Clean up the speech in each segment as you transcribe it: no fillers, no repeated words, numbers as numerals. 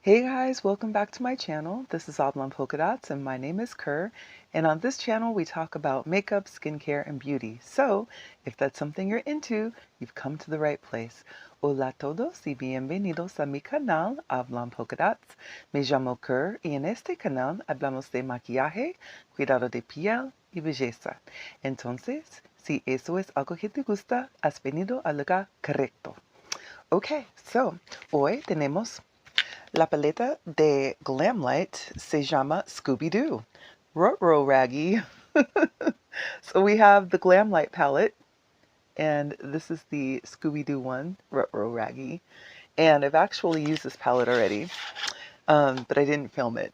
Hey guys, welcome back to my channel. This is Oblong Polka Dots and my name is Kerr. And on this channel we talk about makeup, skincare, and beauty. So if that's something you're into, you've come to the right place. Hola a todos y bienvenidos a mi canal Oblong Polka Dots. Me llamo Kerr y en este canal hablamos de maquillaje, cuidado de piel y belleza. Entonces, si eso es algo que te gusta, has venido al lugar correcto. Okay, so hoy tenemos la paleta de Glamlite se llama Scooby-Doo. Ruh Roh Raggy. So we have the Glamlite palette, and this is the Scooby-Doo one, Ruh Roh Raggy. And I've actually used this palette already, but I didn't film it.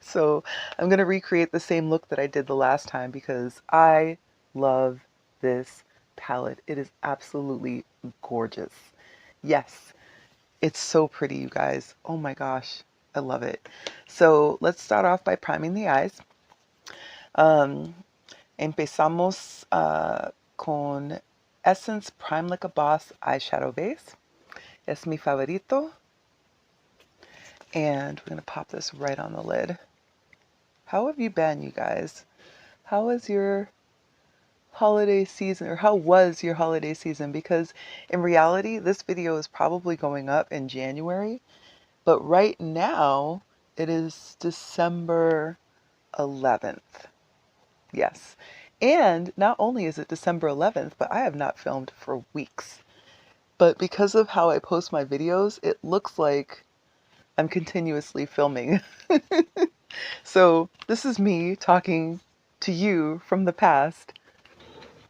So I'm going to recreate the same look that I did the last time because I love this palette. It is absolutely gorgeous. Yes. It's so pretty, you guys. Oh my gosh, I love it. So let's start off by priming the eyes. Empezamos con Essence Prime Like a Boss eyeshadow base. Es mi favorito. And we're going to pop this right on the lid. How have you been, you guys? How was your holiday season, or how was your holiday season? Because in reality, this video is probably going up in January. But right now, it is December 11th. Yes. And not only is it December 11th, but I have not filmed for weeks. But because of how I post my videos, it looks like I'm continuously filming. So this is me talking to you from the past,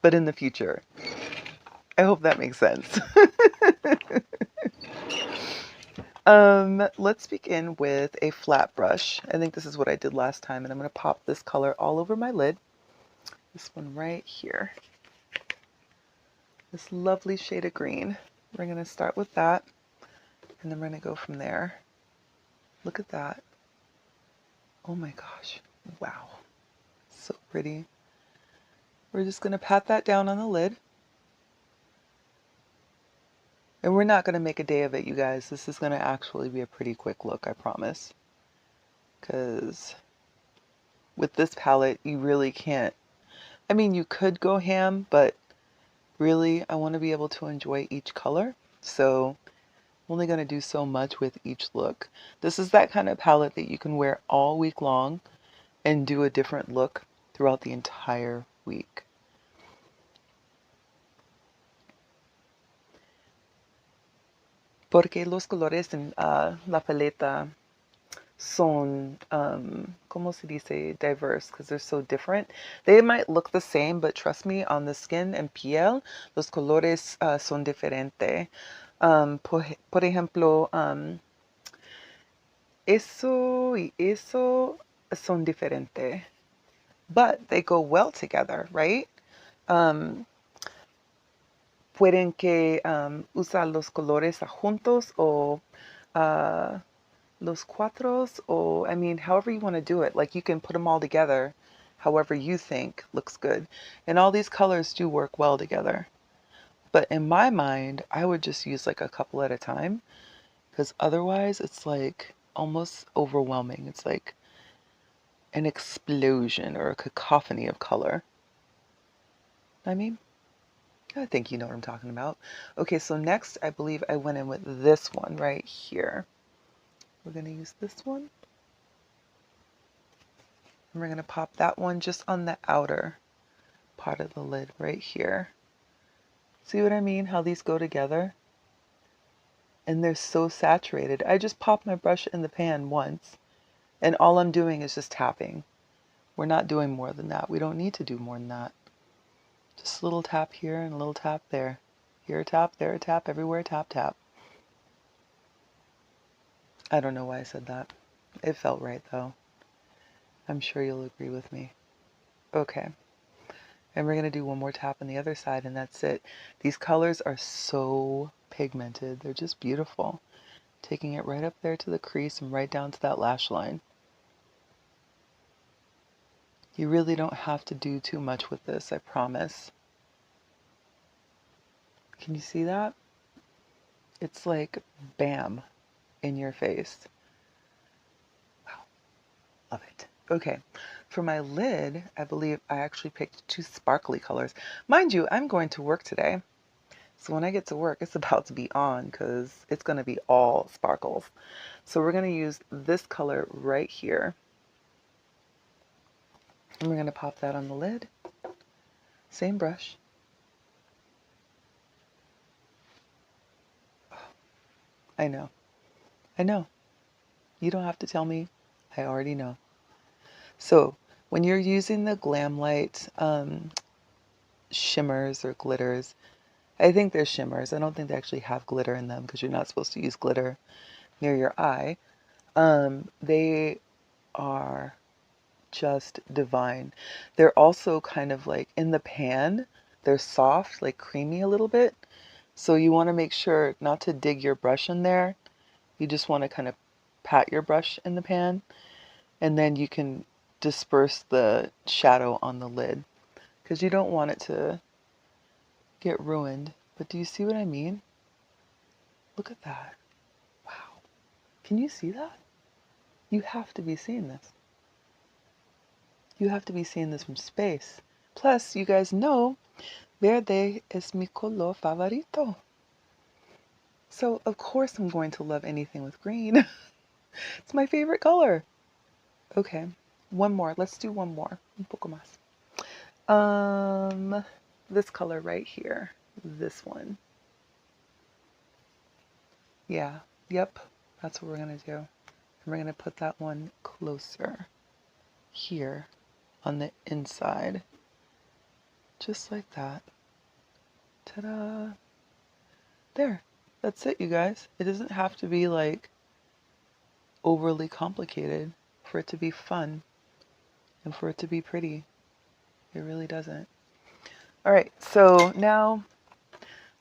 but in the future. I hope that makes sense. Let's begin with a flat brush. I think this is what I did last time, and I'm going to pop this color all over my lid. This one right here. This lovely shade of green. We're going to start with that, and then we're going to go from there. Look at that. Oh my gosh. Wow. So pretty. We're just going to pat that down on the lid. And we're not going to make a day of it, you guys. This is going to actually be a pretty quick look, I promise. Because with this palette, you really can't. I mean, you could go ham, but really, I want to be able to enjoy each color. So I'm only going to do so much with each look. This is that kind of palette that you can wear all week long and do a different look throughout the entire week. Porque los colores en la paleta son, ¿cómo se dice? Diverse, because they're so different. They might look the same, but trust me, on the skin and piel, los colores son diferentes. Por ejemplo, eso y eso son diferentes, but they go well together, right? Pueden que usar los colores juntos o los cuatros, or I mean, however you want to do it. Like you can put them all together however you think looks good. And all these colors do work well together. But in my mind, I would just use like a couple at a time, because otherwise it's like almost overwhelming. It's like an explosion or a cacophony of color. I mean, I think you know what I'm talking about. Okay, so next I believe I went in with this one right here. We're going to use this one. And we're going to pop that one just on the outer part of the lid right here. See what I mean? How these go together? And they're so saturated. I just popped my brush in the pan once, and all I'm doing is just tapping. We're not doing more than that. We don't need to do more than that. Just a little tap here and a little tap there. Here a tap, there a tap, everywhere tap, tap. I don't know why I said that. It felt right though. I'm sure you'll agree with me. Okay. And we're going to do one more tap on the other side, and that's it. These colors are so pigmented. They're just beautiful. Taking it right up there to the crease and right down to that lash line. You really don't have to do too much with this, I promise. Can you see that? It's like bam in your face. Love it. Okay, for my lid, I believe I actually picked two sparkly colors. Mind you, I'm going to work today. So when I get to work, it's about to be on because it's going to be all sparkles. So we're going to use this color right here. And we're going to pop that on the lid. Same brush. I know. I know. You don't have to tell me. I already know. So when you're using the Glamlite shimmers or glitters, I think they're shimmers. I don't think they actually have glitter in them because you're not supposed to use glitter near your eye. They are just divine. They're also kind of like in the pan, they're soft, like creamy a little bit. So you want to make sure not to dig your brush in there. You just want to kind of pat your brush in the pan, and then you can disperse the shadow on the lid because you don't want it to get ruined. But do you see what I mean? Look at that. Wow. Can you see that? You have to be seeing this. You have to be seeing this from space. Plus, you guys know, verde es mi color favorito. So, of course, I'm going to love anything with green. It's my favorite color. Okay, one more. Let's do one more. Un poco más. This color right here. This one. Yeah, yep, that's what we're going to do. And we're going to put that one closer here on the inside. Just like that. Ta-da! There. That's it, you guys. It doesn't have to be like overly complicated for it to be fun and for it to be pretty. It really doesn't. All right, so now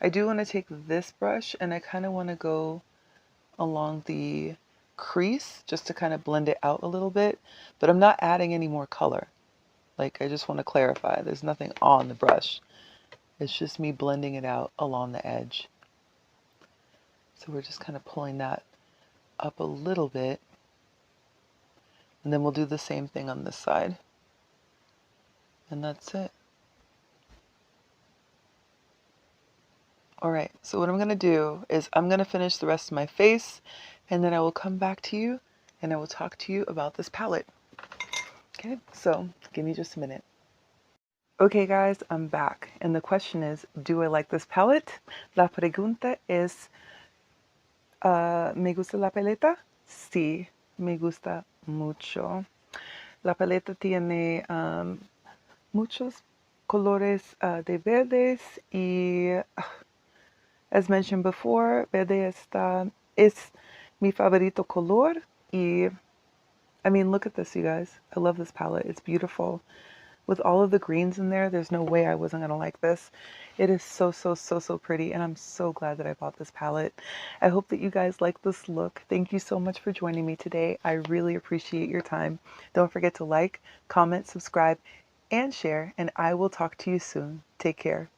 I do want to take this brush and I kind of want to go along the crease just to kind of blend it out a little bit, but I'm not adding any more color. Like, I just want to clarify, there's nothing on the brush. It's just me blending it out along the edge. So we're just kind of pulling that up a little bit. And then we'll do the same thing on this side. And that's it. All right, so what I'm going to do is I'm going to finish the rest of my face, and then I will come back to you and I will talk to you about this palette. Okay, so give me just a minute. Okay guys, I'm back. And the question is, do I like this palette? La pregunta es, ¿me gusta la paleta? Sí, me gusta mucho. La paleta tiene muchos colores de verdes y, as mentioned before, verde es mi favorito color. Y, I mean, look at this, you guys. I love this palette. It's beautiful. With all of the greens in there, there's no way I wasn't going to like this. It is so, so, so, so pretty, and I'm so glad that I bought this palette. I hope that you guys like this look. Thank you so much for joining me today. I really appreciate your time. Don't forget to like, comment, subscribe, and share, and I will talk to you soon. Take care.